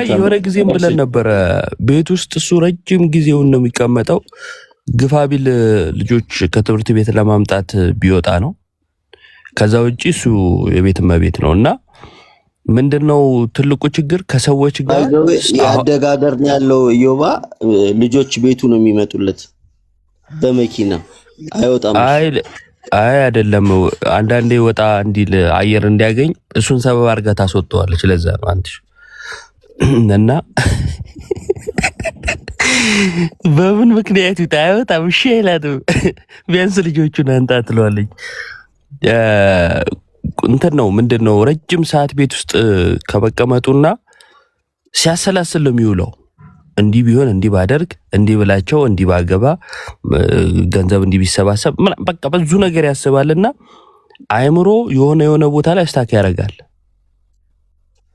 አይ የሆነ ጊዜም ብለን ነበረ ቤት ውስጥ እሱ ረጅም ጊዜውን ነው የሚቀመጠው። ግፋቢል ልጆች ከትምህርት ቤት ለማምጣት ቢወጣ ነው። ከዛ ውጪ እሱ የቤት እመቤት ነውና ምንድነው ትልቁ ችግር ከሰዎች ጋር ያደጋገር ነው ያለው። ዮባ ልጆች ቤቱ ነው የሚመጡለት በመኪና አይወጣም። አይ አይደለም፣ አንዳንዴ ወጣ እንዲል አየር እንዲያገኝ እሱን ሰበብ አድርጋ ታስወጣዋለች። ለዛ ነው አንተ እና በምን ምክንያት ይታየው እሺ ይላል። ቢያንስ ልጆቹን አንተ ትለዋለች። እንትን ነው ምንድነው ረጅም ሰዓት ቤት ውስጥ ከመቀመጡና ሲያሰላስል ነው የሚውለው። እንዲህ ቢሆን እንዲህ ባደርግ እንዲህ ብላቸው እንዲህ ባገባ ገንዘብ እንዲህ ቢሰባሰብ በቃ ብዙ ነገር ያስባልና አይምሮ የሆነ ቦታ ላይ ስታክ ያደርጋል።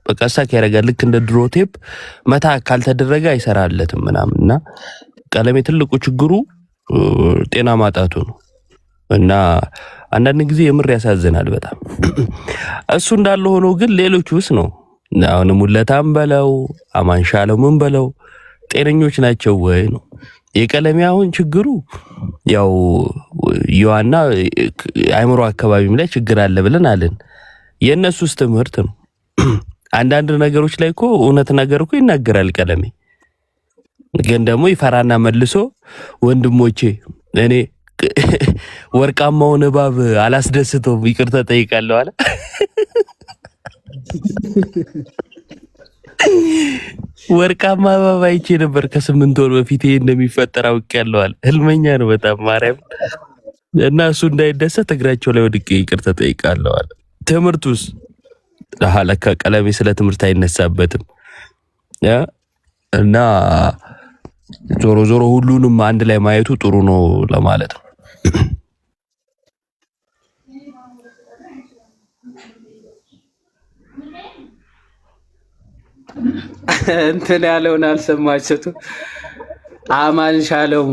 በቃ ስታክ ያደርጋል። ልክ እንደ ድሮ ቴፕ መታ ካልተደረገ አይሰራለትም ምናምንና ቀለሜ ትልቁ ችግሩ ጤና ማጣቱ ነው። እና አንዳንድ ጊዜ የምር ያሳዝናል በጣም። እሱ እንዳለ ሆኖ ግን ሌሎቹስ ነው አሁን ሙለታም በለው አማንሻለሙን በለው ጤነኞች ናቸው ወይ ነው የቀለሜ አሁን ችግሩ። ያው ዮሐና አይምሮ አካባቢም ላይ ችግር አለ ብለን አለን። የነሱስ ትምህርት ነው። አንዳንድ ነገሮች ላይ እኮ እውነት ነገር እኮ ይናገራል ቀለሜ። ግን ደግሞ ይፈራና መልሶ ወንድሞቼ እኔ ወርቃማውን እባብ አላስደስተውም ይቅርታ ጠይቃለሁ አለ። ወርቃማ እባብ አይቼ ነበር ከ8 ወር በፊት ይሄ እንደሚፈጠር አውቄያለሁ አለ። ህልመኛ ነው በጣም ማርያም። እና እሱ እንዳይደሰት እግራቸው ላይ ወድቄ ይቅርታ ጠይቃለሁ አለ። ትምህርቱስ ለካ ቀለሜ ስለ ትምህርት አይነሳበትም። እና ዞሮ ሁሉንም አንድ ላይ ማየቱ ጥሩ ነው ለማለት ነው። እንትን ያለውን አልሰማችሁትም? አማን ሻለው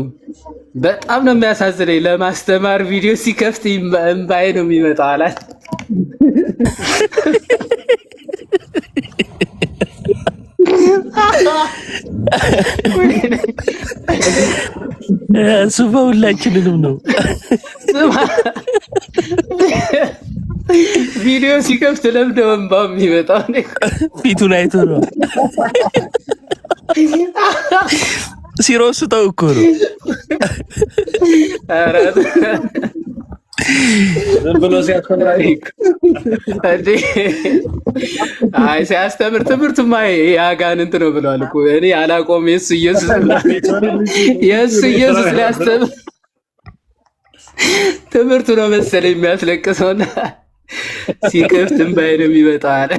በጣም ነው የሚያሳዝነኝ። ለማስተማር ቪዲዮ ሲከፍት እምባዬ ነው የሚመጣው አላት። እሱ በሁላችንንም ነው ቪዲዮ ሲከፍት ለምደው እምባው የሚመጣው ፊቱን አይቶ ነው። ሲሮስጠው እኮ ነው። ዝም ብሎ ሲያስተምር አይ ሲያስተምር ትምህርቱማ ያጋንንት ነው ብለዋል እኮ። እኔ አላቆም የሱ ኢየሱስ ሊያስተምር ትምህርቱ ነው መሰለኝ የሚያስለቅሰውና ሲከፍት እምባዬ ነው የሚመጣው አለ።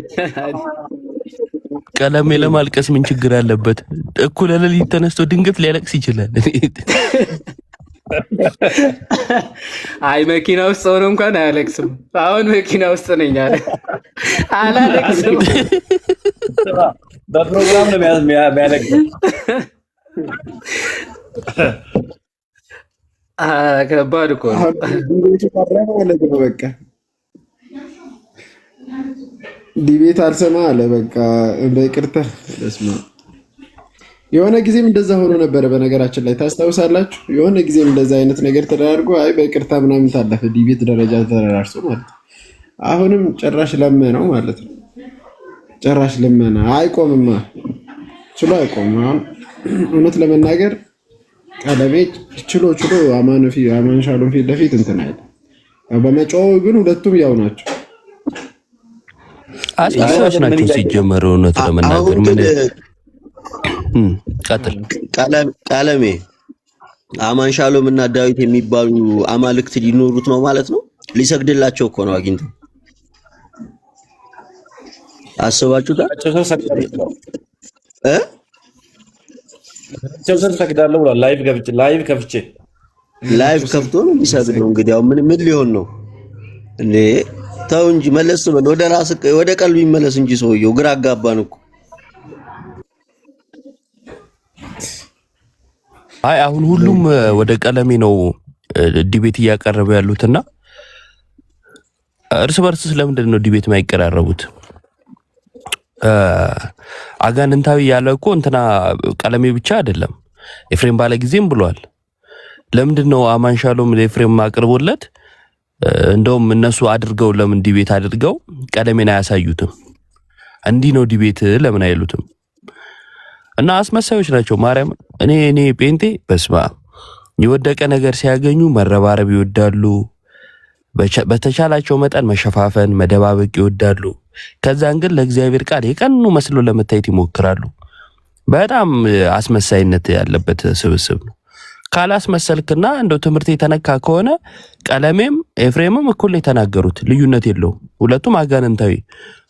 ቀለሜ ለማልቀስ ምን ችግር አለበት? እኩለ ሌሊት ተነስቶ ድንገት ሊያለቅስ ይችላል። አይ መኪና ውስጥ ሆኖ እንኳን አያለቅስም። አሁን መኪና ውስጥ ነኝ አለ አላለቅስም። በፕሮግራም ነው የሚያለቅሰው። ከባድ እኮ ነው። በቃ ዲቤት አልሰማ አለ። በቃ በይቅርታ ደስማ የሆነ ጊዜም እንደዛ ሆኖ ነበረ። በነገራችን ላይ ታስታውሳላችሁ? የሆነ ጊዜም እንደዛ አይነት ነገር ተደራርጎ አይ በይቅርታ ምናምን ታለፈ። ዲቤት ደረጃ ተደራርሶ ማለት ነው። አሁንም ጭራሽ ለመነው ማለት ነው። ጭራሽ ለመና አይቆምማ፣ ችሎ አይቆም። አሁን እውነት ለመናገር ቀለሜ ችሎ አማን ሻሎም ፊት ለፊት እንትን አይደል። በመጫው ግን ሁለቱም ያው ናቸው። አስቀሳሽ ናቸው ሲጀመር። እውነት ለመናገር ምን ቀለሜ አማን ሻሎም እና ዳዊት የሚባሉ አማልክት ሊኖሩት ነው ማለት ነው። ሊሰግድላቸው እኮ ነው አግኝተው። አስባችሁታል? ሰግዳለሁ ብሏል። ላይቭ ከፍቶ ነው የሚሰግደው። እንግዲህ ያው ምን ሊሆን ነው እንዴ? ተው እንጂ መለስ በል ወደ ራስ ወደ ቀልብ ይመለስ እንጂ ሰውየው ግራ አጋባን እኮ። አይ አሁን ሁሉም ወደ ቀለሜ ነው ዲቤት እያቀረቡ ያሉትና እርስ በርስ ስለምንድን ነው ዲቤት የማይቀራረቡት? አጋንንታዊ ያለ እኮ እንትና ቀለሜ ብቻ አይደለም ኤፍሬም ባለ ጊዜም ብሏል። ለምንድነው አማን ሻሎም ለኤፍሬም አቅርቦለት እንደውም እነሱ አድርገው ለምን ዲቤት አድርገው ቀለሜን አያሳዩትም? እንዲህ ነው ዲቤት ለምን አይሉትም? እና አስመሳዮች ናቸው። ማርያም እኔ ጴንጤ በስማ የወደቀ ነገር ሲያገኙ መረባረብ ይወዳሉ። በተቻላቸው መጠን መሸፋፈን መደባበቅ ይወዳሉ። ከዛን ግን ለእግዚአብሔር ቃል የቀኑ መስሎ ለመታየት ይሞክራሉ። በጣም አስመሳይነት ያለበት ስብስብ ነው። ካላስመሰልክና እንደው ትምህርት የተነካ ከሆነ ቀለሜም ኤፍሬምም እኩል ነው የተናገሩት፣ ልዩነት የለውም። ሁለቱም አጋንንታዊ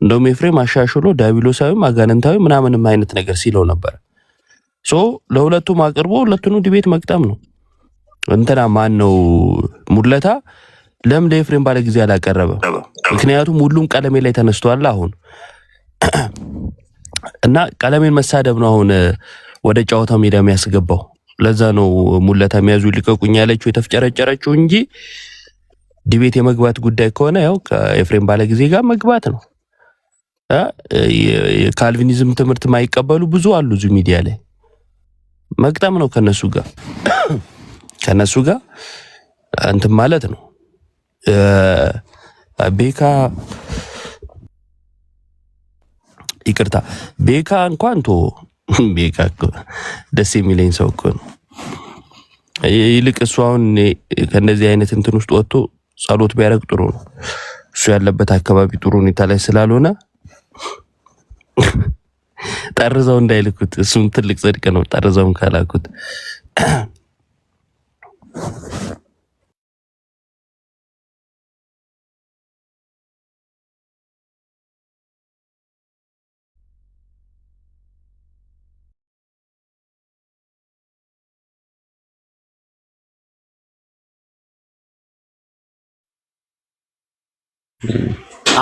እንደውም ኤፍሬም አሻሽሎ ዳቢሎሳዊም አጋንንታዊ ምናምንም አይነት ነገር ሲለው ነበር። ለሁለቱም አቅርቦ ሁለቱንም ዲቤት መቅጠም ነው። እንትና ማን ነው ሙለታ ለምን ለኤፍሬም ባለ ጊዜ አላቀረበም? ምክንያቱም ሁሉም ቀለሜ ላይ ተነስቷል አሁን እና ቀለሜን መሳደብ ነው አሁን ወደ ጨዋታው ሜዳ የሚያስገባው። ለዛ ነው ሙለታ የሚያዙ ልቀቁኝ ያለችው የተፍጨረጨረችው እንጂ ዲቤት የመግባት ጉዳይ ከሆነ ያው ከኤፍሬም ባለ ጊዜ ጋር መግባት ነው። የካልቪኒዝም ትምህርት ማይቀበሉ ብዙ አሉ እዚህ ሚዲያ ላይ መቅጠም ነው ከነሱ ጋር እንትን ማለት ነው። ቤካ እንኳን ቤካ ደስ የሚለኝ ሰው እኮ ነው። ይልቅ እሱ አሁን ከእንደዚህ አይነት እንትን ውስጥ ወጥቶ ጸሎት ቢያደርግ ጥሩ ነው። እሱ ያለበት አካባቢ ጥሩ ሁኔታ ላይ ስላልሆነ ጠርዘው እንዳይልኩት፣ እሱም ትልቅ ጽድቅ ነው። ጠርዘውን ካላኩት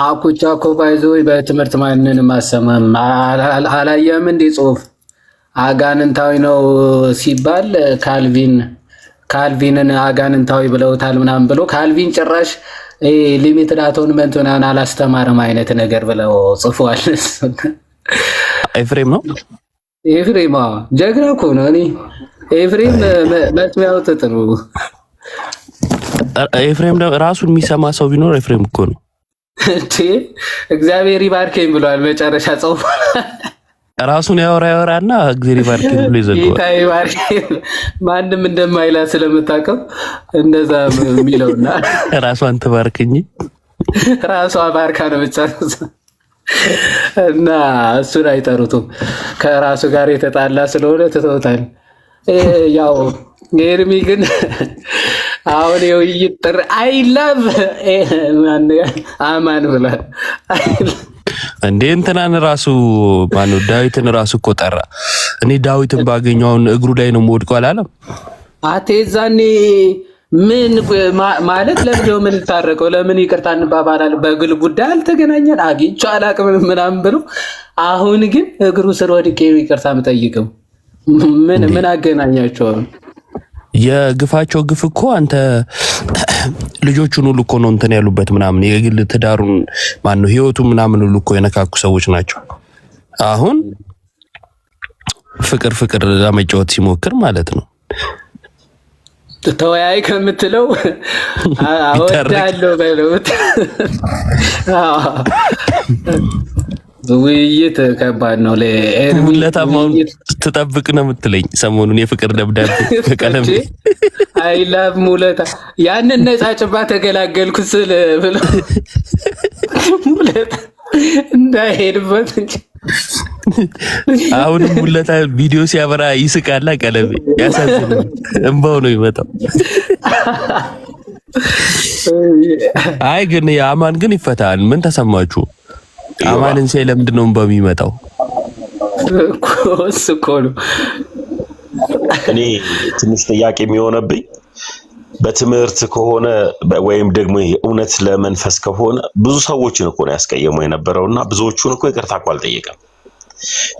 አኩቻ እኮ ባይዞ በትምህርት ማንንም አሰማም። አላየም እንዴ ጽሁፍ አጋንንታዊ ነው ሲባል ካልቪንን አጋንንታዊ ብለውታል ምናምን ብሎ ካልቪን ጭራሽ ሊሚትድ አቶንመንት ምናምን አላስተማርም አይነት ነገር ብለው ጽፏል። ኤፍሬም ነው ኤፍሬም ጀግና እኮ ነው። እኔ ኤፍሬም መስሚያው ጥሩ ኤፍሬም ራሱን የሚሰማ ሰው ቢኖር ኤፍሬም እኮ ነው። እግዚአብሔር ይባርከኝ ብሏል መጨረሻ ጽሁፍ። ራሱን ያወራና እግዚአብሔር ይባርከኝ ብሎ ይዘጋዋል። ማንም እንደማይላ ስለምታውቀው እንደዛ የሚለውና ራሷን ትባርክኝ ራሷ ባርካ ነው የምትጨርሰው። እና እሱን አይጠሩትም። ከራሱ ጋር የተጣላ ስለሆነ ትተውታል። ያው ኤርሚ ግን አሁን የውይይት ጥሪ አይላቭ አማን ብሏል። እንዴ እንትናን ራሱ ማነው ዳዊትን ራሱ እኮ ጠራ። እኔ ዳዊትን ባገኘውን እግሩ ላይ ነው የምወድቀው አላለም? አቴዛኔ ምን ማለት ለምንድነው ምን ታረቀው? ለምን ይቅርታ እንባባላለን? በግል ጉዳይ አልተገናኘን አግኝቼው አላቅም ምናምን ብሎ አሁን ግን እግሩ ስር ወድቄ ይቅርታ የምጠይቀው ምን አገናኛቸው? የግፋቸው ግፍ እኮ አንተ ልጆቹን ሁሉ እኮ ነው እንትን ያሉበት ምናምን የግል ትዳሩን ማነው ህይወቱን ምናምን ሁሉ እኮ የነካኩ ሰዎች ናቸው። አሁን ፍቅር ለመጫወት ሲሞክር ማለት ነው። ተወያይ ከምትለው አወዳለሁ በለው። ውይይት ከባድ ነው። ለታማውን ትጠብቅ ነው የምትለኝ ሰሞኑን የፍቅር ደብዳቤ ከቀለም አይላቭ ሙለታ ያንን ነፃ ጭባ ተገላገልኩ ስል ብሎ ሙለታ እንዳይሄድበት እንጂ አሁንም ሙለታ ቪዲዮ ሲያበራ ይስቃላ። ቀለም ያሳዝናል። እንባው ነው ይመጣው። አይ ግን አማን ግን ይፈታል። ምን ተሰማችሁ? አማንን ሲያይ ለምንድን ነው በሚመጣው? እኮ ነው እኔ ትንሽ ጥያቄ የሚሆነብኝ በትምህርት ከሆነ ወይም ደግሞ እውነት ለመንፈስ ከሆነ ብዙ ሰዎችን እኮ ነው ያስቀየመው የነበረውና ብዙዎቹን እኮ ይቅርታ እኮ አልጠየቀም።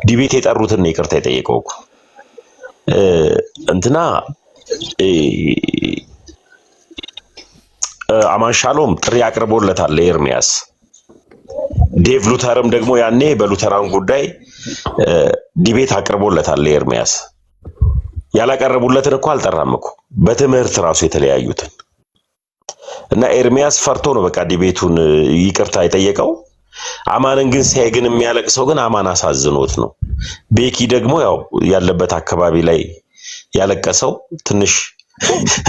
ዲቤት የጠሩትን ነው ይቅርታ የጠየቀው እኮ እንትና አማን ሻሎም ጥሪ አቅርቦለታል ለኤርሚያስ ዴቭ ሉተርም ደግሞ ያኔ በሉተራን ጉዳይ ዲቤት አቅርቦለታል ለኤርሚያስ። ያላቀረቡለትን እኮ አልጠራም እኮ በትምህርት ራሱ የተለያዩትን እና ኤርሚያስ ፈርቶ ነው በቃ ዲቤቱን ይቅርታ የጠየቀው። አማንን ግን ሲያይ ግን የሚያለቅሰው ግን አማን አሳዝኖት ነው። ቤኪ ደግሞ ያው ያለበት አካባቢ ላይ ያለቀሰው ትንሽ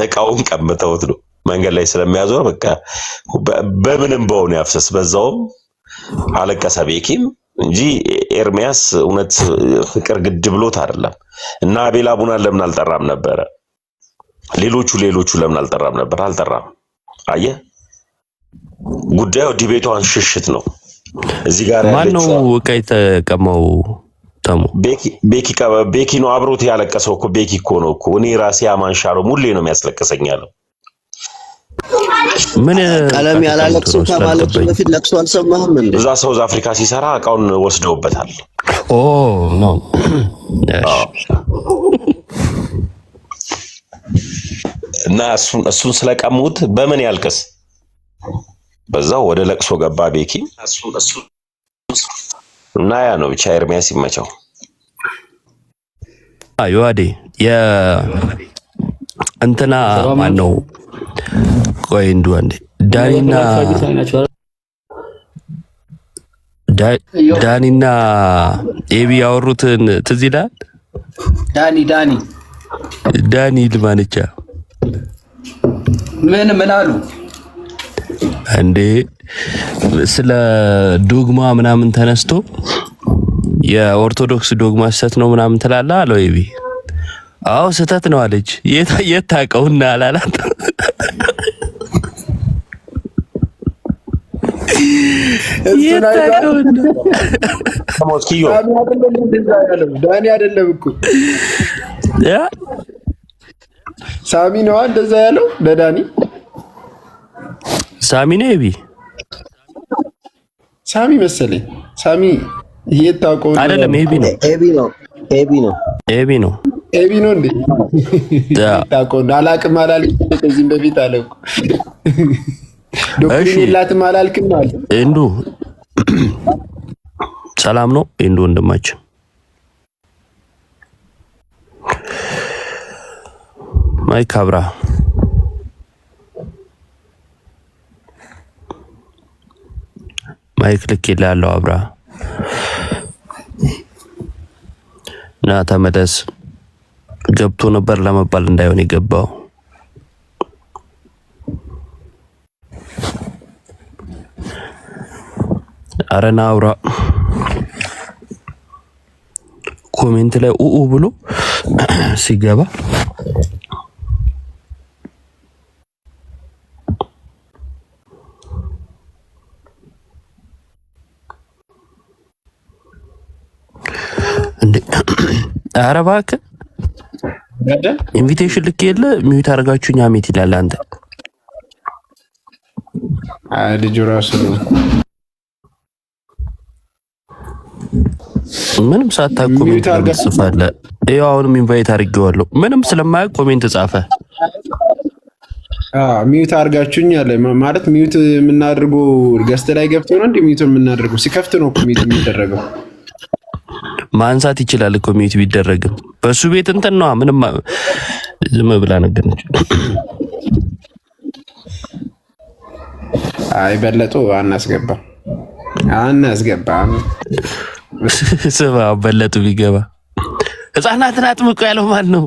እቃውን ቀምተውት ነው መንገድ ላይ ስለሚያዞር በቃ በምንም በሆነ ያፍሰስ በዛውም አለቀሰ ቤኪም እንጂ ኤርሚያስ እውነት ፍቅር ግድ ብሎት አይደለም። እና አቤል አቡናን ለምን አልጠራም ነበረ? ሌሎቹ ለምን አልጠራም ነበር? አልጠራም። አየ ጉዳዩ ዲቤቷን ሽሽት ነው። እዚህ ጋር ያለችው ማነው እቃ የተቀማው? ተሙ ቤኪ ነው አብሮት ያለቀሰው እኮ ቤኪ እኮ ነው እኮ። እኔ ራሴ አማን ሻሮ ሙሌ ነው የሚያስለቅሰኛለው። ምን ቀለም ያላለቅሰው ከማለቱ በፊት ለቅሶ አልሰማህም እንዴ? እዛ ሳውዝ አፍሪካ ሲሰራ እቃውን ወስደውበታል። ኦ ኖ እና እሱን ስለቀሙት በምን ያልቅስ? በዛው ወደ ለቅሶ ገባ ቤኪ እና ያ ነው ብቻ። ኤርሚያስ ይመቸው። ዮአዴ እንትና ማነው? ቆይ እንዱ አንዴ ዳኒና ኤቢ ያወሩትን ትዝ ይላል? ዳኒ ልማንቻ ምን አሉ እንዴ? ስለ ዶግማ ምናምን ተነስቶ የኦርቶዶክስ ዶግማ ስህተት ነው ምናምን ትላለህ አለው ኤቢ። አዎ ስህተት ነው አለች። የት ታውቀውና አላላት። ዳኒ አይደለም እኮ ሳሚ ነው እንደዛ ያለው ለዳኒ። ሳሚ ነው ኤቢ? ሳሚ መሰለኝ። ሳሚ የት ታውቀው? አይደለም ኤቢ ነው እንዴ? ታውቀው አላቅም አላልክም። ከዚህም በፊት አለው ዶክተር የላትም አላልክም አለ እንዱ። ሰላም ነው እንዱ ወንድማችን። ማይክ አብራ ማይክ ልክ ይላለው አብራ ና ተመለስ። ገብቶ ነበር ለመባል እንዳይሆን የገባው። አረና አውራ ኮሜንት ላይ ኡኡ ብሎ ሲገባ እንዴ! ኧረ እባክህ ኢንቪቴሽን ልክ የለ ሚዩት አድርጋችሁኝ አሜት ይላል። አንተ ልጁ ራሱ ምንም ሳታኮሜንት ጽፋለህ። ይኸው አሁንም ኢንቫይት አድርጌዋለሁ። ምንም ስለማያውቅ ኮሜንት ጻፈ። ሚዩት አድርጋችሁኝ አለ ማለት ሚዩት የምናደርገው ገስት ላይ ገብቶ ነው እንዴ? ሚዩት የምናደርገው ሲከፍት ነው እኮ ሚዩት የሚደረገው። ማንሳት ይችላል እኮ ሚዩት ቢደረግም በሱ ቤት እንትን ነው። ምንም ዝም ብላ ነገር ነች። አይ በለጡ አናስገባም። ስማ በለጡ ቢገባ ህፃናትን አጥምቆ ያለው ማን ነው?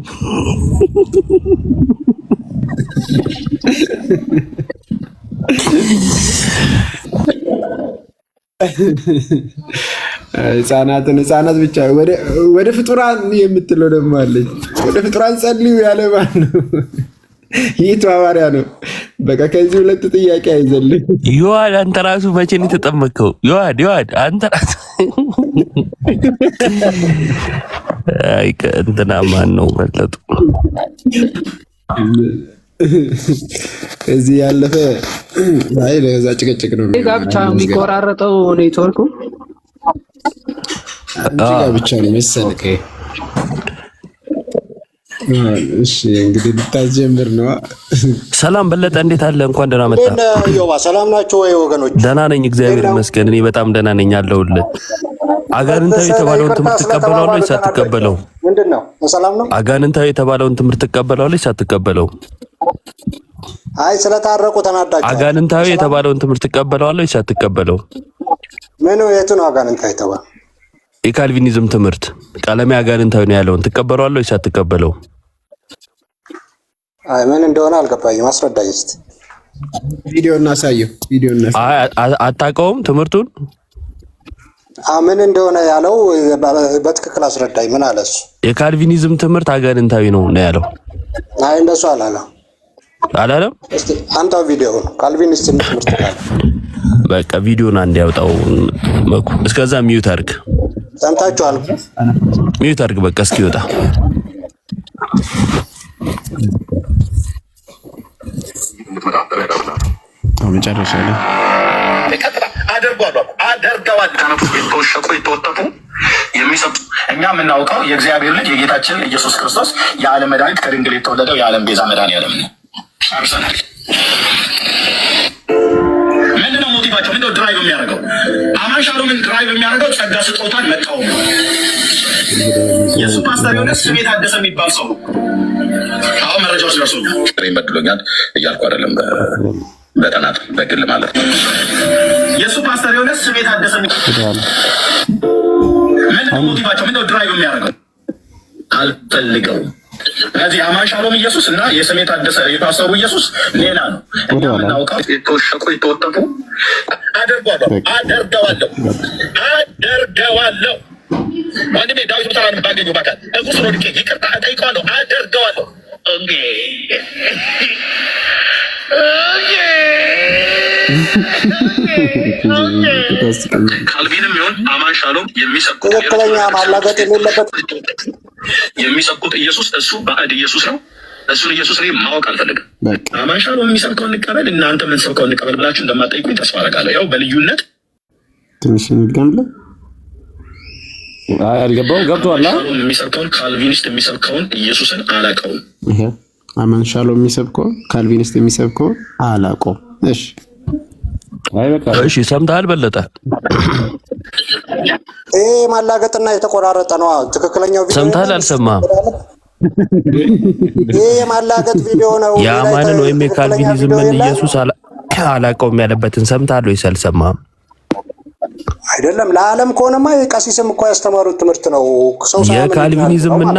ህፃናት ብቻ ወደ ፍጡራን የምትለው ደግሞ አለች። ወደ ፍጡራን ጸልዩ ያለ ማን ነው? ይህ ሐዋርያ ነው። በቃ ከዚህ ሁለት ጥያቄ አይዘልም። ዮሐድ አንተ ራሱ መቼ ነው የተጠመቀው? ዮሐድ አንተ ራሱ አይ እንትና ማን ነው በለጡ? እዚህ ያለፈ አይ ለዛ ጭቅጭቅ ነው። ጋብቻ የሚቆራረጠው ኔትወርኩ ብቻ ነው መሰለኝ። እሺ እንግዲህ ልታስጀምር ነው። ሰላም በለጠ፣ እንዴት አለ? እንኳን ደህና መጣ። ዮባ ሰላም ናቸው ወይ ወገኖች? ደህና ነኝ እግዚአብሔር ይመስገን። እኔ በጣም ደህና ነኝ አለሁልህ። አጋንንታዊ የተባለውን ትምህርት ትቀበለዋለህ ወይስ አትቀበለው? ምንድነው? ሰላም ነው። አጋንንታዊ የተባለውን ትምህርት ትቀበለዋለህ ወይስ አትቀበለው? አይ ስለታረቁ ተናዳችሁ። አጋንንታዊ የተባለውን ትምህርት ትቀበለዋለህ ወይስ አትቀበለው? ምን የቱ ነው አጋንንታዊ የተባለው? የካልቪኒዝም ትምህርት ቀለሜ አጋንንታዊ ነው ያለውን ትቀበለዋለህ ወይስ አትቀበለው? አይ ምን እንደሆነ አልገባኝም። አስረዳኝ እስቲ። ቪዲዮ እናሳየው። አታውቀውም ትምህርቱን? ምን እንደሆነ ያለው በትክክል አስረዳኝ። ምን አለ እሱ? የካልቪኒዝም ትምህርት አጋንንታዊ ነው ያለው። አይ እንደሱ አላለም። እስቲ አንተው ቪዲዮውን ካልቪኒስት ትምህርት ካለ በቃ ቪዲዮን አንድ ያውጣው መኩ። እስከዛ ሚዩት አድርግ። ሰምታችኋል? ሚዩት አድርግ በቃ እስኪወጣ። መጨረሻ ላይ የተወሸቁ የተወጠጡ የሚሰጡ እኛ የምናውቀው የእግዚአብሔር ልጅ የጌታችን ኢየሱስ ክርስቶስ የዓለም መድኃኒት ከድንግል የተወለደው የዓለም ቤዛ መድኃኒዓለም ነው። ጨርሰናል። ምንድነው ሞቲቫቸው? ምንድነው ድራይቭ የሚያደርገው? አማን ሻሎምን ድራይቭ የሚያደርገው ጸጋ ስጦታን መቃወም ነው። የእሱ ፓስተር የሆነ ስሜ ታደሰ የሚባል ሰው አሁን መረጃዎች ደርሶኛል። ይመድሎኛል እያልኩ አይደለም፣ በጠናት በግል ማለት ነው። የእሱ ፓስተር የሆነ ስሜ ታደሰ ምንድነው ሞቲቫቸው? ምንድነው ድራይቭ የሚያደርገው? አልፈልገውም። ስለዚህ አማን ሻሎም ኢየሱስ እና የስሜ ታደሰ የፓስተሩ ኢየሱስ ሌላ ነው። እኛ የምናውቀው የተወሸቁ የተወጠፉ አደርገዋለሁ ወንድሜ ዳዊት ብታራን ባገኘው ባካል እጉስ ነው ልኬ ይቅርታ እጠይቀዋለሁ። አደርገዋለሁ ካልቪንም ይሁን አማን ሻሎም የሚሰብኩት ትክክለኛ ማላገጥ የሌለበት የሚሰብኩት ኢየሱስ እሱ ባዕድ ኢየሱስ ነው። እሱን ኢየሱስ እኔ ማወቅ አልፈልግም። አማን ሻሎም የሚሰብከውን እንቀበል፣ እናንተ የምትሰብከውን እንቀበል ብላችሁ እንደማጠይቁኝ ተስፋ አደርጋለሁ። ያው በልዩነት ትንሽ እንገምለ አልገባው ገብቷል። የሚሰብከውን ካልቪኒስት የሚሰብከውን ኢየሱስን አላውቀውም። አማን ሻሎም የሚሰብከውን ካልቪኒስት የሚሰብከውን አላውቀውም። እሺ እሺ ሰምተሃል በለጠ? ማላገጥና የተቆራረጠ ነው። ትክክለኛው ቪዲዮ ሰምተሃል አልሰማህም? የማላገጥ ቪዲዮ ነው። የአማንን ወይም የካልቪኒዝምን ኢየሱስ አላውቀውም ያለበትን ሰምተሃል ወይስ አልሰማህም? አይደለም ለዓለም ከሆነማ የቀሲስም እኮ ያስተማሩት ትምህርት ነው። የካልቪኒዝምና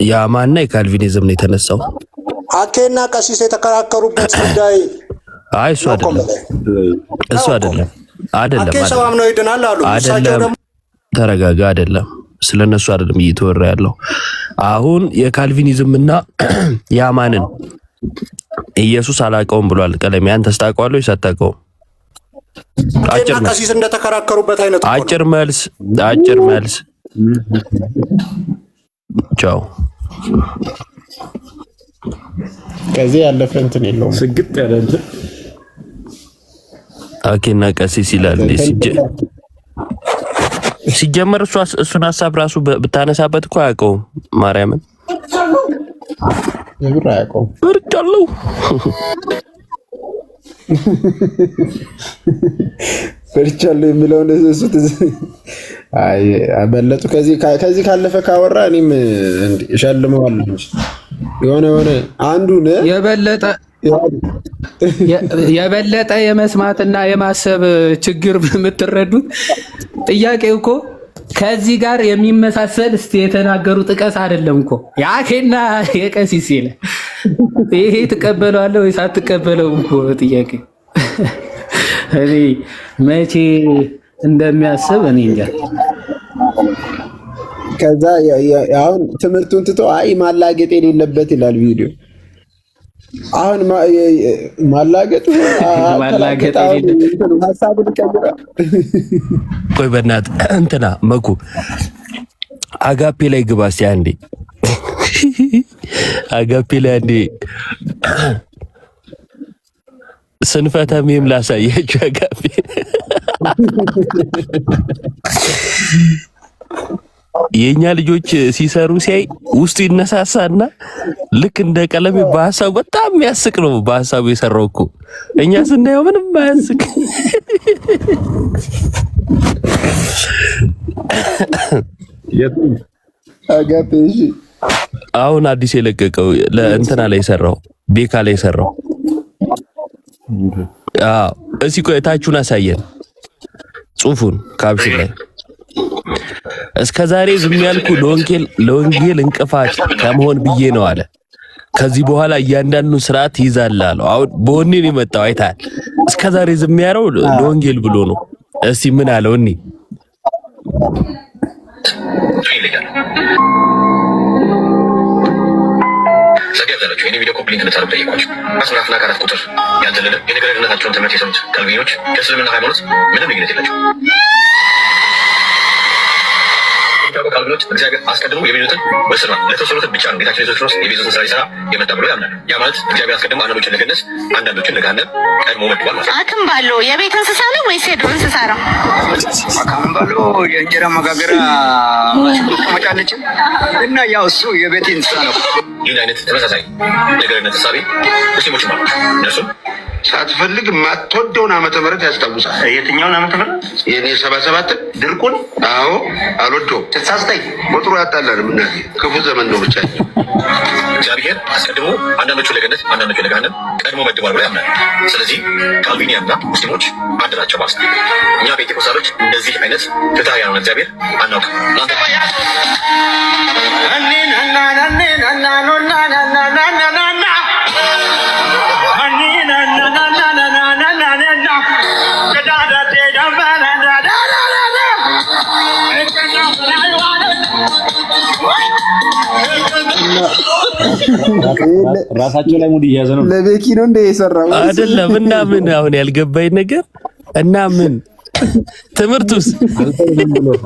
የአማንና የካልቪኒዝም ነው የተነሳው። አኬና ቀሲስ የተከራከሩበት ጉዳይ አይ እሱ አይደለም። አኬ ሰላም ነው ይድናል አሉ። አይደለም ተረጋጋ። አይደለም ስለነሱ አይደለም እየተወራ ያለው። አሁን የካልቪኒዝምና የአማንን ኢየሱስ አላውቀውም ብሏል። ቀለሜ አንተ ታውቀዋለህ ወይስ አታውቀውም? ቀሲስ እንደተከራከሩበት አይነት አጭር መልስ። ቻው። ከዚህ ያለፈ እንትን የለውም። ስግጥ ያለ እንትን አኬና ቀሲስ ይላል። ሲጀመር እሱን ሀሳብ ራሱ ብታነሳበት እኮ አያውቀውም። ማርያምን የብር አያውቀውም። እርዳለሁ ፈርቻለሁ የሚለውን እሱ አይ በለጡ። ከዚህ ካለፈ ካወራ እኔም እሸልመዋለሁ። የሆነ አንዱን የበለጠ የመስማትና የማሰብ ችግር የምትረዱት ጥያቄው እኮ ከዚህ ጋር የሚመሳሰል እስቲ የተናገሩ ጥቀስ አይደለም እኮ ያኬና የቀሲስ ይለ ይሄ ትቀበለዋለህ ወይስ አትቀበለውም እኮ ጥያቄ። እኔ መቼ እንደሚያስብ እኔ እንጃ። ከዛ አሁን ትምህርቱን ትቶ አይ ማላገጥ የሌለበት ይላል ቪዲዮ። አሁን ማላገጥ ሀሳቡን ይቀይራል። ቆይ በእናትህ እንትና መኩ አጋፔ ላይ ግባ እስኪ አንዴ። አጋፔ ላይ አንዴ ስንፈተ ሜም ላሳያችሁ። አጋፔ የኛ ልጆች ሲሰሩ ሲያይ ውስጡ ይነሳሳና ልክ እንደ ቀለሜ በሐሳቡ በጣም የሚያስቅ ነው። በሐሳቡ የሰራው እኮ እኛ ስናየው ምንም አያስቅ። አጋፔሽ አሁን አዲስ የለቀቀው ለእንትና ላይ ሰራው ቤካ ላይ ሰራው። እዚህ ቆይ ታችሁን አሳየን ጽሁፉን ካብሽ ላይ እስከዛሬ ዝም ያልኩ ለወንጌል እንቅፋት ከመሆን ብዬ ነው አለ። ከዚህ በኋላ እያንዳንዱን ስርዓት ይዛል አለው። አሁን በወኔ ነው የመጣው አይታል። እስከዛሬ ዝም ያለው ለወንጌል ብሎ ነው። እስቲ ምን አለው እኒ ሰገደላችሁ የኔ ቪዲዮ ኮፕሊንግ ልታረብ ጠይቋችሁ አስራፍና ካራት ቁጥር ያልተለለ የነገረነታቸውን ትምህርት የሰሙት ካልቪኖች ከእስልምና ሃይማኖት ምንም ልዩነት የላቸው። ካልቪኖች እግዚአብሔር አስቀድሞ የሚሉትን ወስራ ለተወሰኑትን ብቻ ነው ጌታችን ኢየሱስ ክርስቶስ የቤቱን ስራ ይሰራ የመጣ ብሎ ያምናል። ያ ማለት እግዚአብሔር አስቀድሞ አንዳንዶችን ለገነት አንዳንዶችን ለገሃነም ቀድሞ መድቧል ማለት ነው። አክም ባለው የቤት እንስሳ ነው ወይስ የዱር እንስሳ ነው? አክም ባለው የእንጀራ መጋገሪያ መጫነች እና ያው እሱ የቤት እንስሳ ነው። ይህን አይነት ተመሳሳይ ነገርነት ተሳቢ ሙስሊሞችም አሉ። እነሱም ሳትፈልግ ማትወደውን ዓመተ ምህረት ያስታውሳል። የትኛውን ዓመተ ምህረት? የኔ 77 ድርቁን። አዎ አልወደውም። 69 ቁጥሩ ያጣላል። ምን ክፉ ዘመን ነው። ብቻ እግዚአብሔር አስቀድሞ አንዳንዶቹ ለገነት አንዳንዶቹ ለገሃነም ቀድሞ መድቧል ብሎ ያምናል። ስለዚህ ካልቪኒያንና ሙስሊሞች አንድ ናቸው ማለት ነው። እኛ ጴንጤቆስጣሎች እንደዚህ አይነት ፍትሃ ያልሆነ እግዚአብሔር አናውቅም። ራሳቸው ላይ ሙድ እያያዘ ነው። ለቤኪ ነው እንደ የሰራው አይደለም። እና ምን አሁን ያልገባኝ ነገር እና ምን ትምህርቱስ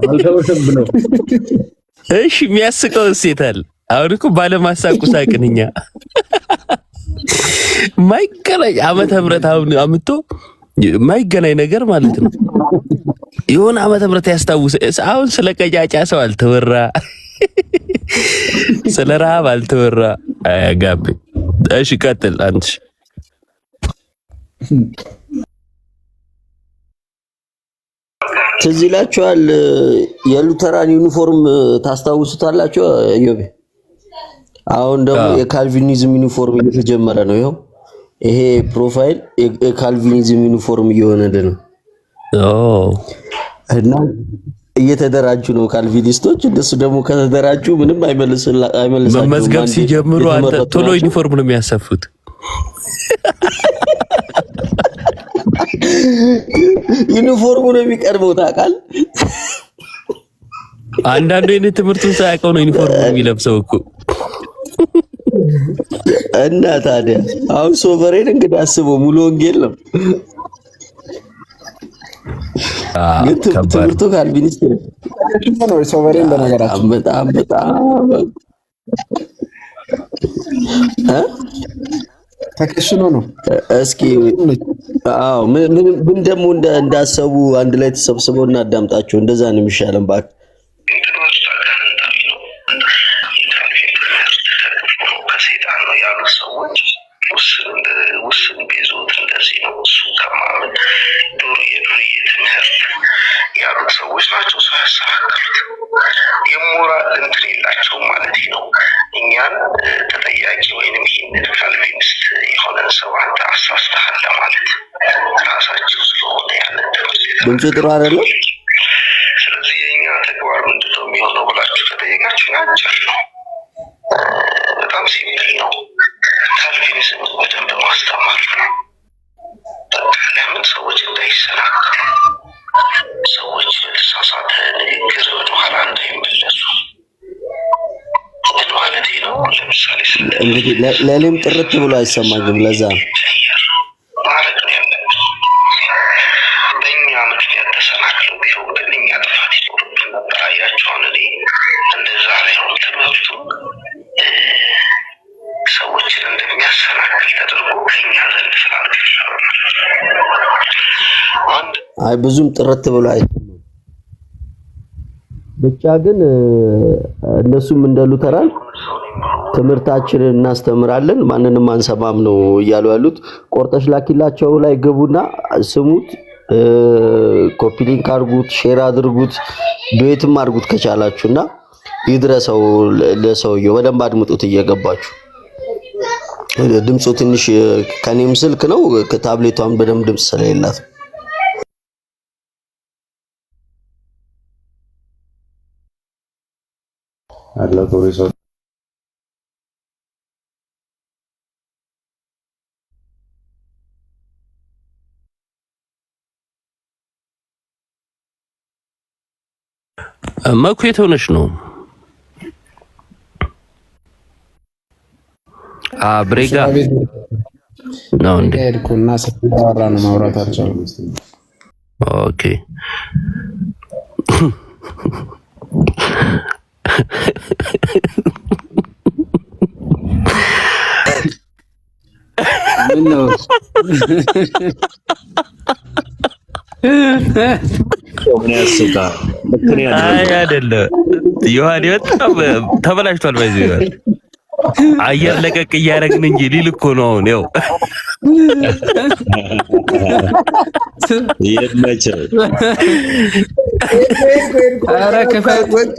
አልተወሰም ብሎ እሺ፣ የሚያስቀው እሴታል። አሁን እኮ ባለማሳቁ ሳቅንኛ ማይገናኝ ዓመተ ምህረት አሁን አምጥቶ ማይገናኝ ነገር ማለት ነው። የሆነ ዓመተ ምህረት ያስታውስ። አሁን ስለ ቀጫጫ ሰው አልተወራ፣ ስለ ረሃብ አልተወራ። አጋቤ እሺ፣ ቀጥል አንቺ። ትዝ ይላችኋል የሉተራን ዩኒፎርም ታስታውሱታላችሁ? ዮቤ አሁን ደግሞ የካልቪኒዝም ዩኒፎርም እየተጀመረ ነው። ይኸው ይሄ ፕሮፋይል የካልቪኒዝም ዩኒፎርም እየሆነልን ነው እና እየተደራጁ ነው ካልቪኒስቶች። እነሱ ደግሞ ከተደራጁ ምንም አይመልሳቸውም። መመዝገብ ሲጀምሩ አንተ ቶሎ ዩኒፎርም ነው የሚያሰፉት። ዩኒፎርሙ ነው የሚቀርበው ታውቃለህ። አንዳንዱ የኔ ትምህርቱን ሳያውቀው ነው ዩኒፎርም የሚለብሰው እኮ። እና ታዲያ አሁን ሶቨሬን እንግዲህ አስበው ሙሉ ወንጌል ነው። ትምህርቱ ካልቪኒስት ነው። ሶቨሬን በነገራችን በጣም ተከሽኖ ነው። እስኪ አዎ ምን ደግሞ እንዳሰቡ አንድ ላይ ተሰብስበው እናዳምጣቸው። እንደዛ ነው የሚሻለን። እባክህ ከሴጣን ነው ያሉ ሰዎች ውስን ቤዞት እንደዚህ ነው እሱ ከማምን ዱርዬ ትምህርት ያሉት ሰዎች ናቸው። ሰው ያስተካከሉት የሞራል እንትን የላቸውም ማለት ነው። እኛን ተጠያቂ ወይንም ይህንን ካልቪኒስት የሆነን ሰው አንተ አሳስተሃል ለማለት ራሳቸው ስለሆነ ያንን ትምህርት ድምፁ ጥሩ አይደለም። ስለዚህ የእኛ ተግባር ምንድነው የሚሆነው ብላችሁ ከጠየቃችሁ አጭር ነው፣ በጣም ሲምፕል ነው። ካልቪኒዝም በደንብ ማስተማር ነው። ለምን ሰዎች እንዳይሰናከሉ፣ ሰዎች የተሳሳተ ንግግር ወደኋላ እንዳይመለሱ። ምን ማለት ነው? ለምሳሌ እንግዲህ ለእኔም ጥርት ብሎ አይሰማኝም። ለዛ ነው ማለት ነው ያለብን። በእኛ ምክንያት ተሰናክለው ቢሆን ግን እኛ ጥፋት ይኖርብን ነበር። አያቸውን እኔ እንደዛ ላይ ነው ትምህርቱ ሰዎችን እንደሚያሰናክል ተደርጎ ከኛ ዘንድ ስላልተሰራ አይ ብዙም ጥርት ብሎ አይሰማም። ብቻ ግን እነሱም እንደ ሉተራን ትምህርታችንን እናስተምራለን ማንንም አንሰማም ነው እያሉ ያሉት። ቆርጠሽ ላኪላቸው ላይ ግቡና ስሙት፣ ኮፒ ሊንክ አድርጉት፣ ሼር አድርጉት፣ ዱዌትም አድርጉት ከቻላችሁና ይድረሰው ለሰውየው። በደንብ አድምጡት እየገባችሁ። ድምፁ ትንሽ ከኔም ስልክ ነው ከታብሌቷን በደንብ ድምፅ ስለሌላት አላ ቶሪሶ መኩ የት ሆነሽ ነው? ብሬጋ ነው እንዴ? ሄድኩና ስታወራ ነው ማውራት አልቻልኩም። ኦኬ ምን ነው ምን ያስቃል? አይ አይደለም ዮሐን በጣም ተበላሽቷል። በዚህ አየር ለቀቅ እያደረግን እንጂ ሊል እኮ ነው አሁን ያው ይመቸው። ኧረ ክፈት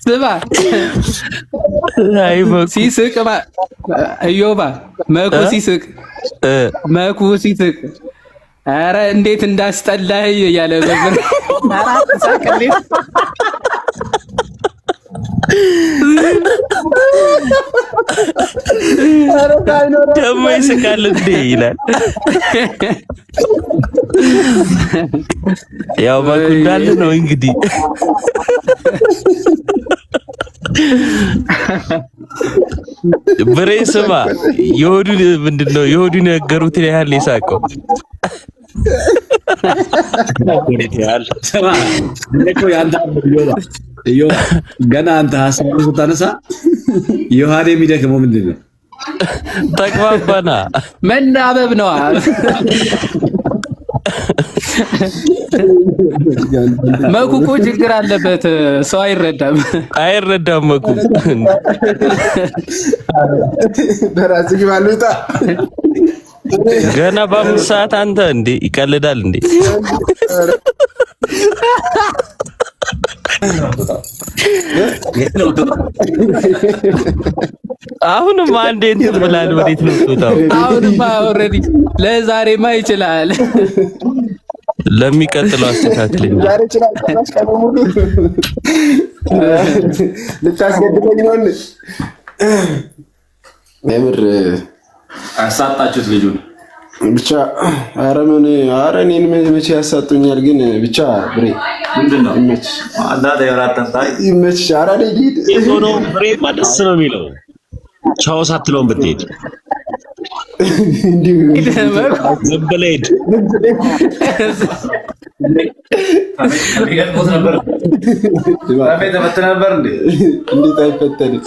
ስማ ሲስቅ እዮባ መኩ ሲስቅ ኧረ እንዴት እንዳስጠላህ እያለ ነበር። ደግሞ ይስቃል እንዴ ይላል። ያው መኩ እንዳለ ነው እንግዲህ። ብሬ ስማ የሆዱን ምንድነው የሆዱን ነገሩትን ያህል የሳቀው ገና አንተ ሀሳብ ስታነሳ ዮሐን የሚደክመው ምንድን ነው? ተግባባና መናበብ ነው። መኩ እኮ ችግር አለበት፣ ሰው አይረዳም መኩ በራስህ ባሉታ ገና በአምስት ሰዓት አንተ እንዴ ይቀልዳል እንዴ? አሁንም አንዴ እንትን ብላል። ወዴት ነው የምትወጣው? አሁንማ ኦልሬዲ ለዛሬማ ይችላል። ለሚቀጥለው አስተካክልኝ። ዛሬ ይችላል። ሙሉ ልታስገድለኝ ነው እንዴ? የምር አሳጣችሁት ልጁን ብቻ። ኧረ እኔን መቼ ያሳጡኛል? ግን ብቻ ብሬ ምንድነው ይመች አንዳንዴ ያራተንታይ ይመች። ኧረ ልሂድ ሆኖ ብሬ ደስ ነው የሚለው ቻው ሳትለውን ብትሄድ እንዲሁ ዝም ብለህ ሂድ። እንዴት አይፈተንም?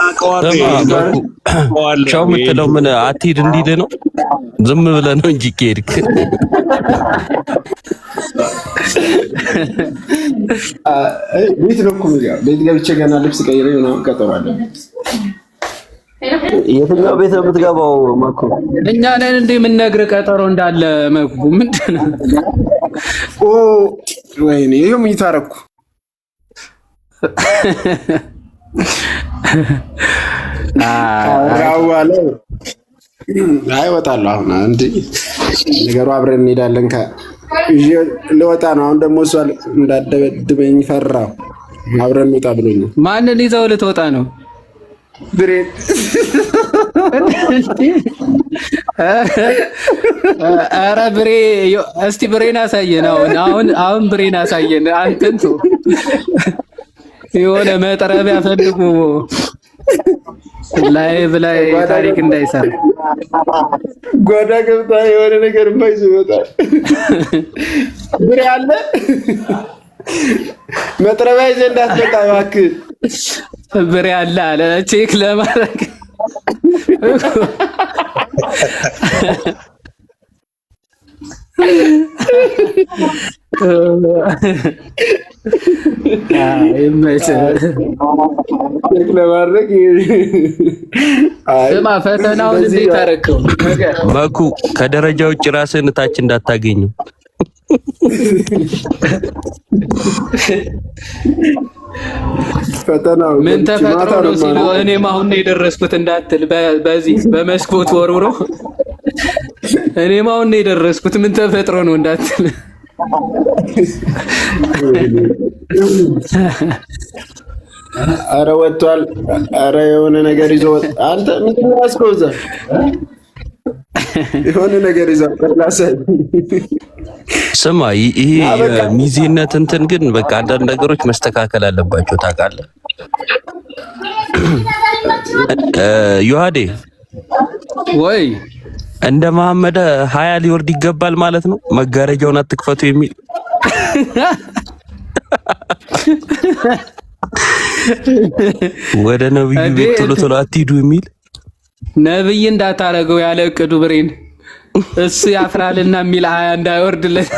ቻው የምትለው ምን አትሂድ እንዲል ነው? ዝም ብለህ ነው እንጂ ከሄድክ ቤት ነው እኮ ቤት ገብቼ ገና ልብስ ቀይሬ ምናምን ቀጠሮ አለብኝ። የትኛው ቤት ነው የምትገባው መኩ? እኛ ነን እንደ የምንነግርህ ቀጠሮ እንዳለ መኩ። ምንድን ነው? ወይኔ ይኸው ምን ታረኩ? አራዋለው አይ እወጣለሁ። አሁን አንዴ ነገሩ አብረን እንሄዳለን። ልወጣ ነው አሁን። ደግሞ እሷ እንዳደበድበኝ ፈራሁ። አብረን እንውጣ ብሎኛል። ማንን ይዘው ልትወጣ ነው? ብሬን ኧረ ብሬ እስቲ ብሬን አሳየን። አሁን ብሬን አሳየን። አንተን የሆነ መጥረቢያ ፈልጉ ላይ ታሪክ እንዳይሰራ ጓዳ ገብታ የሆነ ነገር ማይዞ ይወጣል። ብሬ አለ መጥረቢያ ይዘህ እንዳትመጣ እባክህ። ብሬ አለ ቼክ ለማድረግ ስማ ፈተናውን እንዴት አደረከው? መኩ ከደረጃ ውጭ ራስህን ታች እንዳታገኘው። ፈተናው ምን ተፈጥሮ ነው ሲሉ እኔም አሁን ነው የደረስኩት እንዳትል፣ በዚህ በመስኮት ወርውሮ እኔም አሁን ነው የደረስኩት ምን ተፈጥሮ ነው እንዳትል። አረ ወጥቷል። አረ የሆነ ነገር ይዞ አንተ ምንድን ነው ያስከው? እዛ የሆነ ነገር ይዞ ቀላሰ። ስማ ይሄ ሚዜነት እንትን ግን በቃ አንዳንድ ነገሮች መስተካከል አለባቸው ታውቃለህ። ዮሐዴ ወይ እንደ መሐመድ 20 ሊወርድ ይገባል ማለት ነው። መጋረጃውን አትክፈቱ የሚል ወደ ነብዩ ቤት ቶሎ ቶሎ አትሂዱ የሚል ነብይ እንዳታረገው ያለ እቅዱ ብሬን እሱ ያፍራልና የሚል አያ እንዳይወርድለት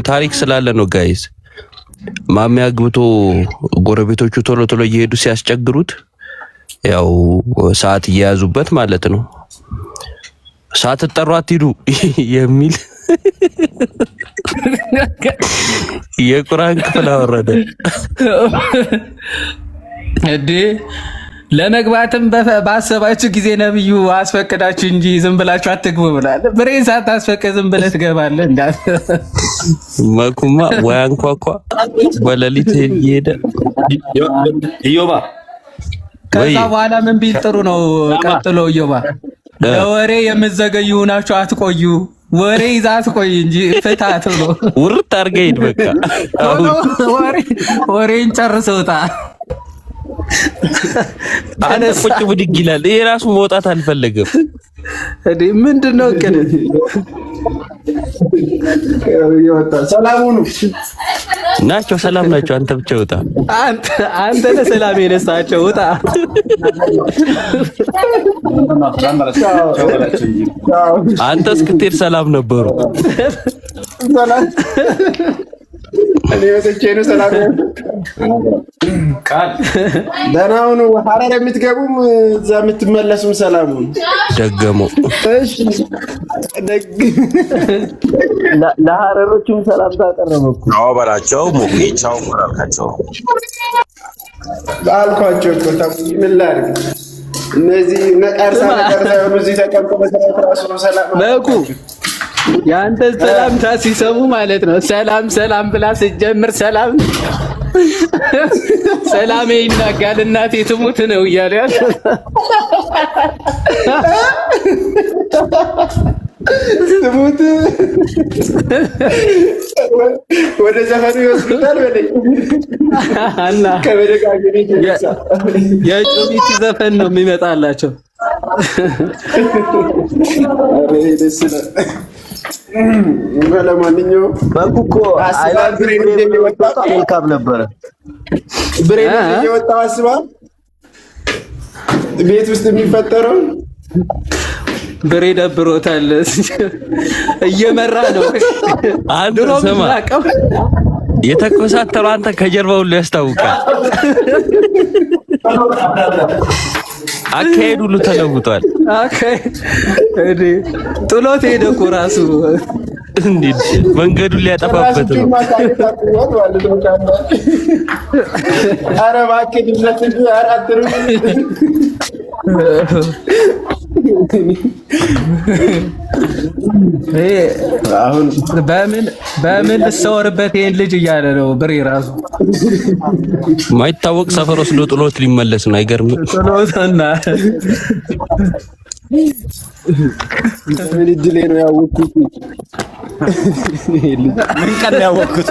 ታሪክ ስላለ ነው ጋይስ። ማሚ አግብቶ ጎረቤቶቹ ቶሎ ቶሎ እየሄዱ ሲያስቸግሩት ያው ሰዓት እየያዙበት ማለት ነው። ሰዓት ተጠሩ አትሂዱ የሚል የቁርአን ክፍል አወረደ። እዴ ለመግባትም ባሰባችሁ ጊዜ ነብዩ አስፈቅዳችሁ እንጂ ዝም ብላችሁ አትግቡ ብሏል። ብሬን ሳታስፈቅድ ዝም ብለህ ትገባለህ እንዳለ መኩማ ወይ አንኳኳ በሌሊት እየሄደ ኢዮባ ከዛ በኋላ ምን ቢል ጥሩ ነው? ቀጥሎ ኢዮባ ለወሬ የምትዘገዩ ናችሁ አትቆዩ፣ ወሬ ይዛ አትቆይ እንጂ ፍታት ብሎ ውርት አድርገህ ሂድ። በቃ ወሬን ጨርሰውታ አንተ ቁጭ ብድግ ይላል። ይሄ ራሱ መውጣት አልፈለገም። እዴ ምንድነው ግን ሰላም ሁኑ ናቸው፣ ሰላም ናቸው። አንተ ብቻ ውጣ። አንተ ለሰላም የነሳቸው ውጣ። አንተ እስክትሄድ ሰላም ነበሩ። እኔ ወጥቼ ነው ሰላም ቃል ደህና ሁኑ። ሐረር የምትገቡም እዛ የምትመለሱም ሰላም ሁኑ። ደገመው። እሺ ለሐረሮቹም ሰላም ታቀረበኩ። አዎ በላቸው። ሙቄቻው ወራካቸው አልኳቸው እኮ ታውቁኝ። ምን ላድርግ? እነዚህ ነቀርሳ የሆኑ እዚህ ተቀምጦ በሰዓት ራሱ ነው ሰላም በቁ ያንተ ሰላምታ ሲሰሙ ማለት ነው። ሰላም ሰላም ብላ ስትጀምር ሰላሜ ይናጋል እናቴ ትሙት ነው እያለ ያለው ትሙት ወደ ዘፈኑ ይወስዱታል። እና የጩቢት ዘፈን ነው የሚመጣላቸው። ለማንኛውም በኩኮ መልካም ነበረ። ብሬን እየወጣው አስባል ቤት ውስጥ የሚፈጠረው ብሬ ደብሮታል። እየመራ ነው። አንተ ስማ የተኮሳተረው አንተ ከጀርባው ሁሉ ያስታውቃል። አካሄዱ ሁሉ ተለውጧል። እዴ ጥሎት ሄደ እኮ ራሱ እንዴት መንገዱን ሊያጠፋበት ነው። ኧረ እባክህ ድምፅ እንጂ አራጥሩ አሁን በምን ልሰወርበት ይሄን ልጅ እያለ ነው ብሬ ራሱ ማይታወቅ ሰፈር ወስዶ ጥሎት ሊመለስ ነው። አይገርምም? ጥሎትና ምን እድሌ ነው ያወቅኩት። ምን ቀን ያወቅኩት?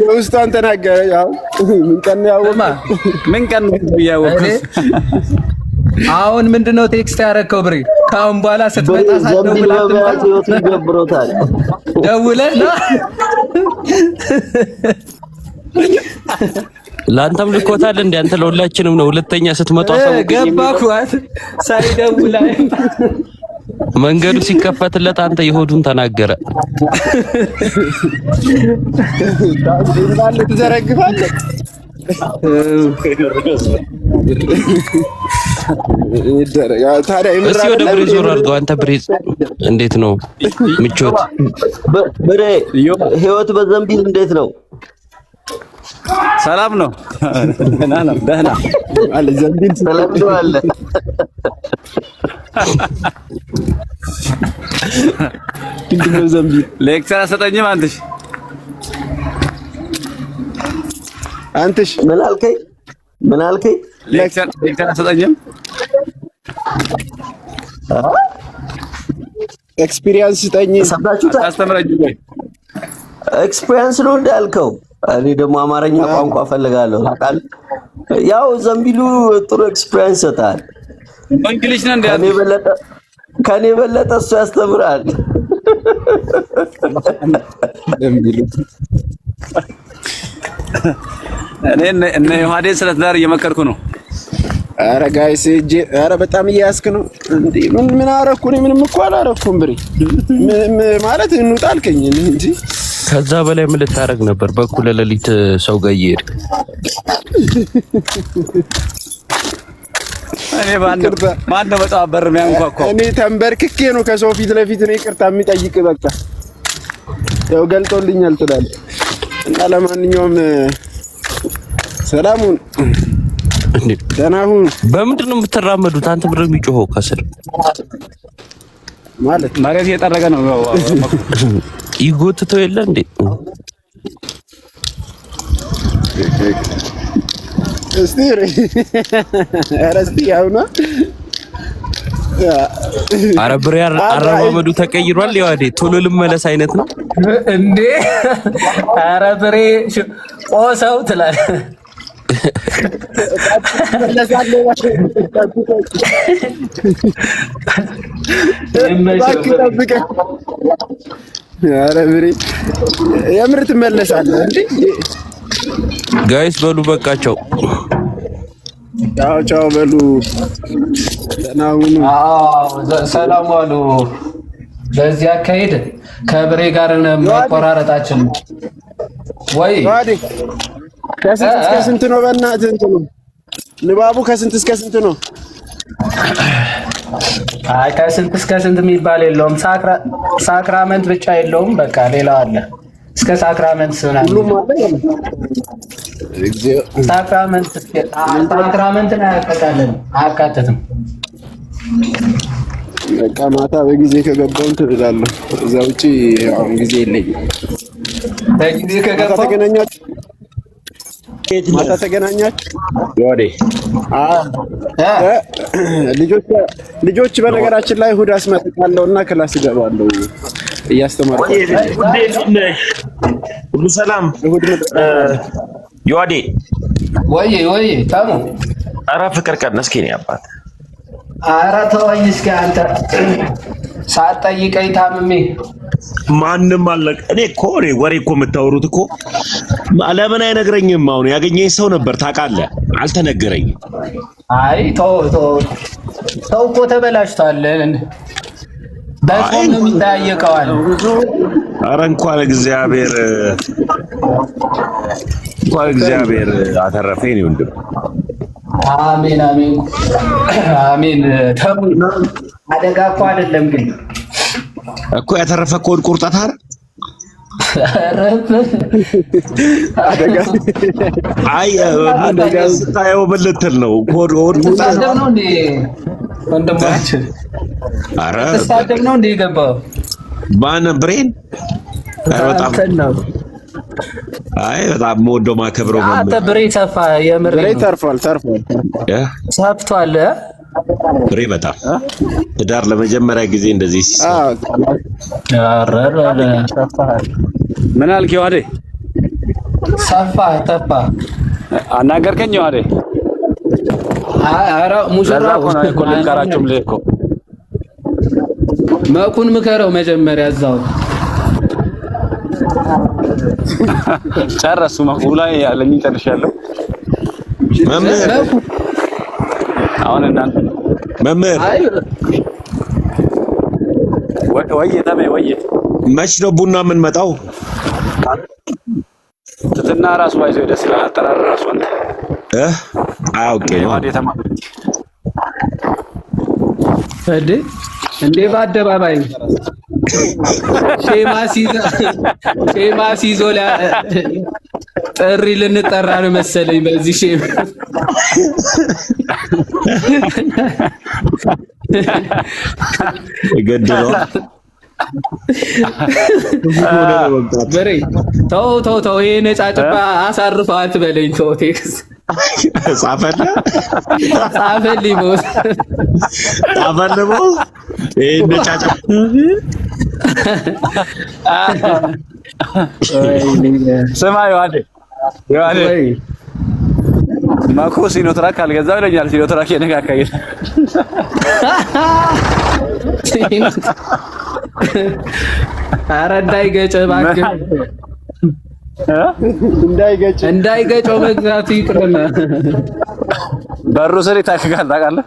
የውስጧን ተናገረ። ያው ምን ቀን ያወቅኩት? ምን ቀን ያወቅኩት? አሁን ምንድነው ቴክስት ያደረከው ብሬ? ካሁን በኋላ ስትመጣ ሳትደውልላት ይገብሮታል። ደውለህ ለአንተም ልኮታል እንዴ? አንተ ለሁላችንም ነው። ሁለተኛ ስትመጣ ሰው ገባኳት ሳይደውል መንገዱ ሲከፈትለት አንተ ይሆዱን ተናገረ። እንዳለ ትዘረግፋለህ። ታዲያ እስኪ ወደ ብሬ ዞር አድርገው። አንተ ብሬ እንዴት ነው ምቾት? ብሬ ህይወት በዘንቢል እንዴት ነው? ሰላም ነው። ደህና ነው። ደህና አለ ዘንቢል ሰላም ነው አለ። ምንድነው ዘንቢል? ሌክቸር አሰጠኝም አንተሽ ምን አልከኝ? ምን አልከኝ? ሌክቸር አሰጠኝም። ኤክስፒሪየንስ ስጠኝ። ሰምታችሁ አስተምረኝ ወይ? ኤክስፒሪየንስ ነው እንዳልከው። እኔ ደግሞ አማርኛ ቋንቋ ፈልጋለሁ ታውቃለህ። ያው ዘንቢሉ ጥሩ ኤክስፒሪየንስ ሰጣል። እንግሊዝ ነው እንዴ? ከኔ በለጠ እሱ ያስተምራል። ዘንቢሉ እነ ዮሐዴን ስለ ትዳር እየመከርኩ ነው። ኧረ ጋይስ ኧረ በጣም እያያዝክ ነው እንዴ? ምን አደረኩ? እኔ ምንም እኮ አላደረኩም። ብሬ ማለት እንውጣ አልከኝ እንጂ ከዛ በላይ ምን ልታረግ ነበር? በኩለ ሌሊት ሰው ጋር እየሄድክ እኔ ማነው በጣም በር የሚያንኳኳው? እኔ ተንበርክኬ ነው ከሰው ፊት ለፊት እኔ ይቅርታ የሚጠይቅ። በቃ ያው ገልጦልኛል ትላለህ። እና ለማንኛውም ሰላሙን ደህና ሁን። በምንድን ነው የምትራመዱት? አንተ ብር የሚጮኸው ከስር ማለት መሬት እየጠረገ ነው። ይጎትተው የለ እንዴ? እስቲ ያውና ኧረ ብሬ አረማመዱ ተቀይሯል። ያዋዴ ቶሎ ልመለስ አይነት ነው እንዴ? ኧረ ብሬ ቆሰው ትላለህ። ኧረ ብሬ የምር ትመለሳለህ እንዴ? ጋይስ በሉ በቃቸው። ቻው ቻው በሉ። ደህና ሁኑ። ሰላም ዋሉ። በዚህ አካሄድ ከብሬ ጋር መቆራረጣችን ወይ ከስንት እስከ ስንት ነው? በእናትህ እንትኑ ንባቡ ከስንት እስከ ስንት ነው? አይ ከስንት እስከ ስንት የሚባል የለውም። ሳክራመንት ብቻ የለውም። በቃ ሌላው አለ። እስከ ሳክራመንት ስናል ሁሉም አለ። ሳክራመንትን አያካትትም። በቃ ማታ በጊዜ ከገባሁ ትላለህ። እዛ ውጪ አሁን ጊዜ የለኝም። በጊዜ ከገባሁ ተገናኛችሁ? ማታ ተገናኛችሁ? ወዴ ልጆች በነገራችን ላይ እሑድ አስመጥቻለሁና ክላስ እገባለሁ እያስተማርኩ። ሁሉ ሰላም ዮሐዴ? ወይ ታሙ። ኧረ ፍቅር ቀነስኪ ነው አባት። ኧረ ተወኝ እስኪ አንተ ሳትጠይቀኝ ታምሜ ማንም አለቀ። እኔ እኮ ወሬ እኮ የምታወሩት እኮ ለምን አይነግረኝም? አሁን ያገኘኝ ሰው ነበር ታውቃለህ፣ አልተነገረኝም። አይ ተው እኮ ተበላሽቷል። በጾም ነው የሚጠያየቀዋል። ኧረ እንኳን እግዚአብሔር አተረፈኝ ነው ወንድም። አሜን። ተሙ አደጋ እኮ አይደለም ግን እኮ ያተረፈ ኮድ ቁርጠት አይደል? አይ ስታየው ምን ልትል ነው? ኮድ ቁርጠት ነው እንዴ ወንድማችን? ኧረ ተሳደብ ነው እንዴ የገባው? ማን ብሬን? በጣም በጣም የምወደው ማከብረው አንተ ብሬ ሰፋ የምር ብሬ ተርፏል ሰፍቷል። ብሬ በጣም ትዳር ለመጀመሪያ ጊዜ እንደዚህ ምን አልክ ዮሐዴ? ሰፋ አናገርከኝ ዮሐዴ? ኧረ ሙሽራው እኮ ልንከራችሁም ልኮ መኩን ምከረው መጀመሪያ እዛው ጨረሱ መቁላ ያለኝ ጨርሻለሁ። መምህር አሁን እናንተ መምህር ወይ ተመይ መች ነው ቡና የምንመጣው? ትትና ራሱ ባይዘው ደስ ይላል። አጠራር ራሱ አንተ አውቄ ነው እንዴ በአደባባይ ሼማ ሲዞ ጥሪ ልንጠራ ነው መሰለኝ። በዚህ ሼም ገድለው በሬ ተው ይሄ ነጫጭባ አሳርፈዋት በለኝ። ተው ቴክስ ጻፈልኝ ቦስ ይሄ ነጫጭባ ስማ ዮሐዴ ማኮ ሲኖትራክ አልገዛም ይለኛል። ሲኖትራክ የነካካኝ ኧረ እንዳይገጨው እባክህ እንዳይገጨው መግዛቱ ይቅርና በሩ ስር ይታክካል ታውቃለህ።